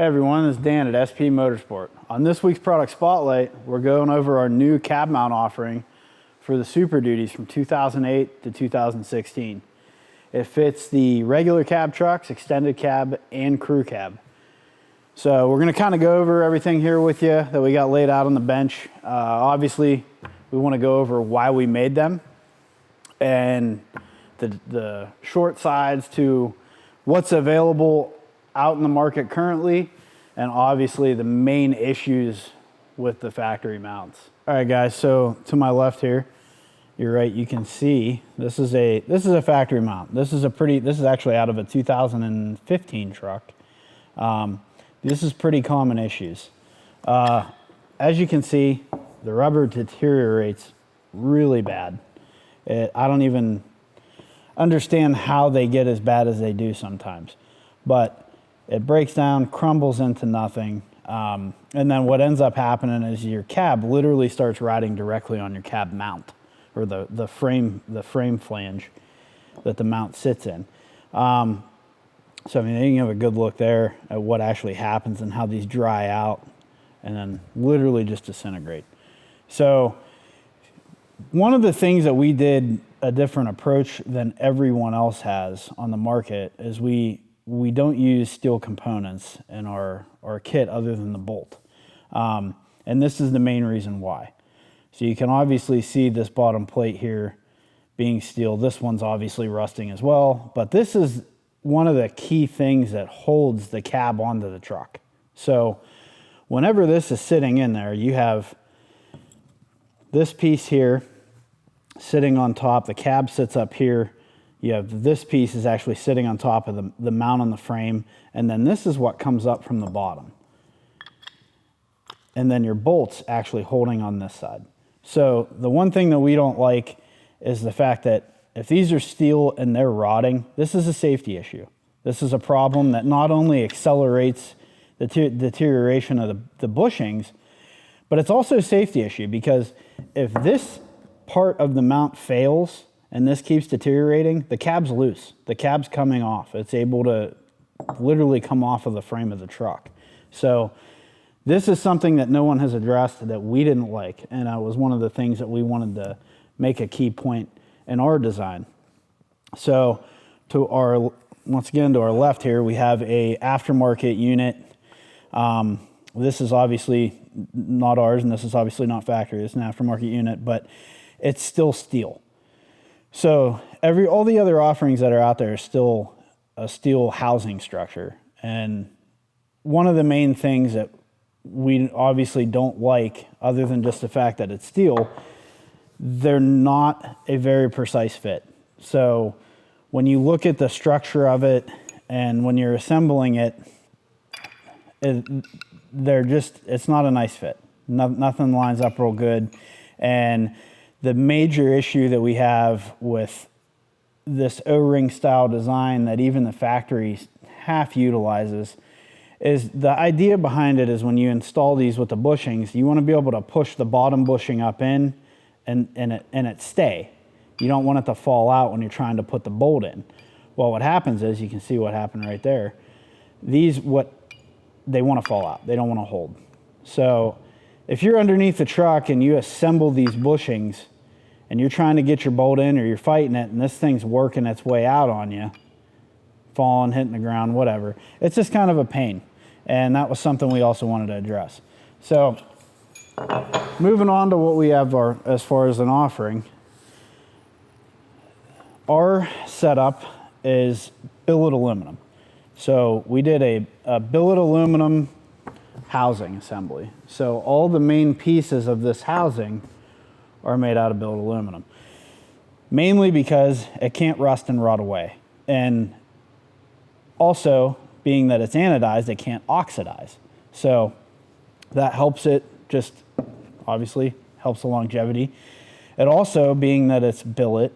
everyone, it's Dan at SPE Motorsport. On this week's product spotlight, we're going over our new cab mount offering for the Super Duties from 2008 to 2016. It fits the regular cab trucks, extended cab, and crew cab. So we're going to kind of go over everything here with you that we got laid out on the bench. Obviously, we want to go over why we made them and the short sides to what's available out in the market currently, and obviously the main issues with the factory mounts. All right, guys, so to my left here, you're right, you can see this is a factory mount. This is actually out of a 2015 truck. This is pretty common issues. As you can see, the rubber deteriorates really bad. I don't even understand how they get as bad as they do sometimes, but it breaks down, crumbles into nothing, and then what ends up happening is your cab literally starts riding directly on your cab mount, or the frame flange that the mount sits in. So I mean, you can have a good look there at what actually happens and how these dry out and then literally just disintegrate. So one of the things that we did a different approach than everyone else has on the market is we don't use steel components in our kit other than the bolt. And this is the main reason why. So you can obviously see this bottom plate here being steel. This one's obviously rusting as well, but this is one of the key things that holds the cab onto the truck. So whenever this is sitting in there, you have this piece here sitting on top, the cab sits up here. You have this piece is actually sitting on top of the mount on the frame, and then this is what comes up from the bottom. And then your bolt's actually holding on this side. So the one thing that we don't like is the fact that if these are steel and they're rotting, this is a safety issue. This is a problem that not only accelerates the deterioration of the bushings, but it's also a safety issue, because if this part of the mount fails and this keeps deteriorating, the cab's loose. The cab's coming off. It's able to literally come off of the frame of the truck. So this is something that no one has addressed that we didn't like, and it was one of the things that we wanted to make a key point in our design. So once again, to our left here, we have a aftermarket unit. This is obviously not ours, and this is obviously not factory. It's an aftermarket unit, but it's still steel. So all the other offerings that are out there are still a steel housing structure. And one of the main things that we obviously don't like, other than just the fact that it's steel, they're not a very precise fit. So when you look at the structure of it and when you're assembling it, it's not a nice fit. Nothing lines up real good. And the major issue that we have with this O-ring style design that even the factory half utilizes is the idea behind it is when you install these with the bushings, you want to be able to push the bottom bushing up in and it stay. You don't want it to fall out when you're trying to put the bolt in. Well, what happens is, you can see what happened right there. They want to fall out. They don't want to hold. So if you're underneath the truck and you assemble these bushings and you're trying to get your bolt in, or you're fighting it and this thing's working its way out on you, falling, hitting the ground, whatever, it's just kind of a pain. And that was something we also wanted to address. So moving on to what we have as far as an offering, our setup is billet aluminum. So we did a billet aluminum housing assembly. So all the main pieces of this housing are made out of billet aluminum, mainly because it can't rust and rot away. And also, being that it's anodized, it can't oxidize. So that helps it, just obviously helps the longevity. It also, being that it's billet,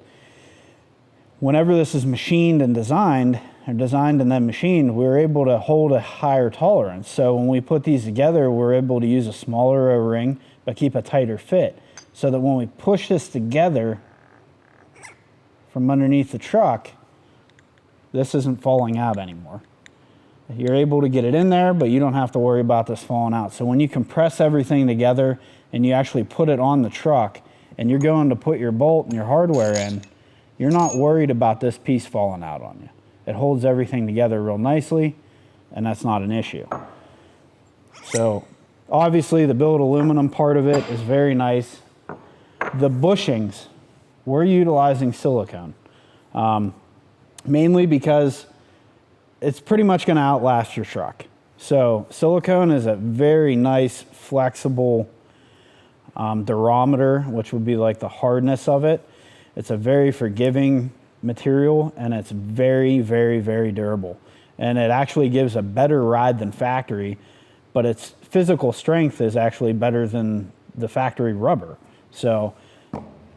whenever this is machined and designed and then machined, we're able to hold a higher tolerance. So when we put these together, we're able to use a smaller O-ring, but keep a tighter fit. So that when we push this together from underneath the truck, this isn't falling out anymore. you're able to get it in there, but you don't have to worry about this falling out. So when you compress everything together and you actually put it on the truck and you're going to put your bolt and your hardware in, you're not worried about this piece falling out on you. It holds everything together real nicely, and that's not an issue. So obviously the billet aluminum part of it is very nice. The bushings, we're utilizing silicone, mainly because it's pretty much going to outlast your truck. So silicone is a very nice, flexible durometer, which would be like the hardness of it. It's a very forgiving material, and it's very, very, very durable. And it actually gives a better ride than factory, but its physical strength is actually better than the factory rubber. So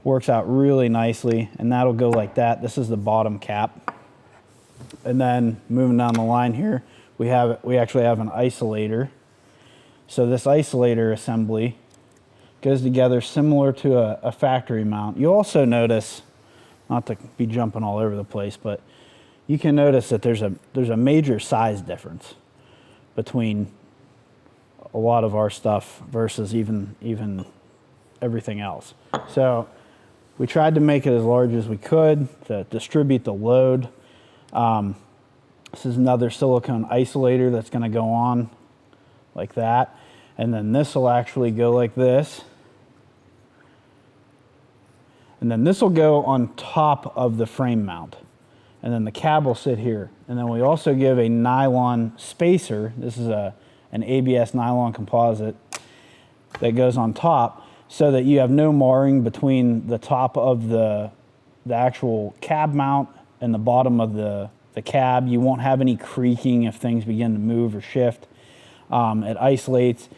works out really nicely, and that'll go like that. This is the bottom cap. And then moving down the line here, we actually have an isolator. So this isolator assembly goes together similar to a factory mount. You also notice, not to be jumping all over the place, but you can notice that there's a major size difference between a lot of our stuff versus even everything else. So we tried to make it as large as we could to distribute the load. This is another silicone isolator that's going to go on like that. And then this will actually go like this. And then this will go on top of the frame mount. And then the cab will sit here. And then we also give a nylon spacer. This is an ABS nylon composite that goes on top so that you have no marring between the top of the actual cab mount and the bottom of the cab. You won't have any creaking if things begin to move or shift. It isolates,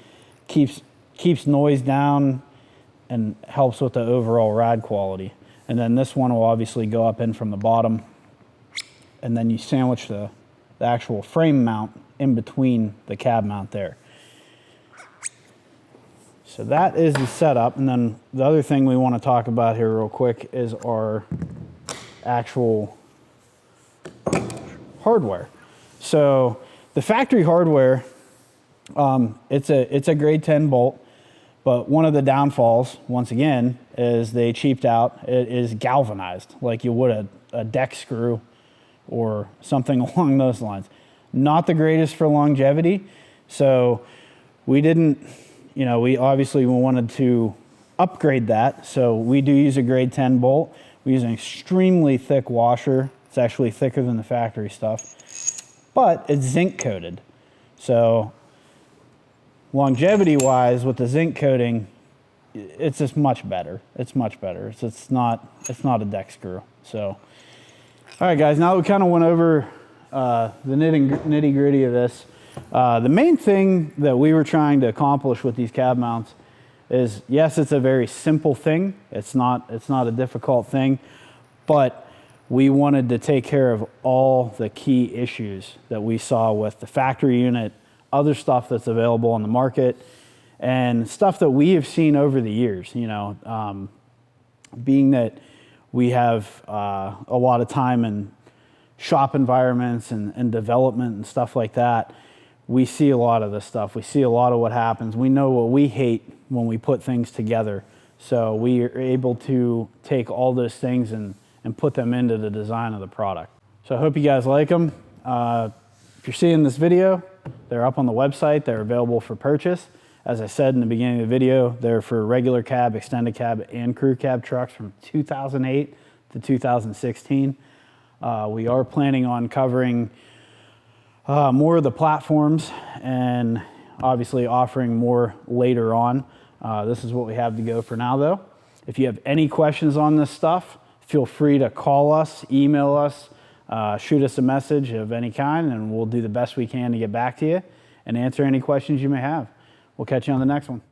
keeps noise down, and helps with the overall ride quality. And then this one will obviously go up in from the bottom, and then you sandwich the actual frame mount in between the cab mount there. So that is the setup. And then the other thing we want to talk about here real quick is our actual hardware. So the factory hardware, it's a grade 10 bolt, but one of the downfalls, once again, is they cheaped out. It is galvanized like you would a deck screw or something along those lines. Not the greatest for longevity. So we didn't, we obviously wanted to upgrade that. So we do use a grade 10 bolt. We use an extremely thick washer. It's actually thicker than the factory stuff, but it's zinc coated. So longevity wise with the zinc coating, it's just much better. It's much better. It's not a deck screw. So, all right guys, now that we kind of went over the nitty gritty of this, the main thing that we were trying to accomplish with these cab mounts is, yes, it's a very simple thing. It's not a difficult thing, but we wanted to take care of all the key issues that we saw with the factory unit, other stuff that's available on the market, and stuff that we have seen over the years. Being that we have a lot of time in shop environments and development and stuff like that, we see a lot of this stuff. We see a lot of what happens. We know what we hate when we put things together. So we are able to take all those things and put them into the design of the product. So I hope you guys like them. If you're seeing this video, they're up on the website. They're available for purchase. As I said in the beginning of the video, they're for regular cab, extended cab, and crew cab trucks from 2008 to 2016. We are planning on covering more of the platforms and obviously offering more later on. This is what we have to go for now though. If you have any questions on this stuff, feel free to call us, email us, shoot us a message of any kind, and we'll do the best we can to get back to you and answer any questions you may have. We'll catch you on the next one.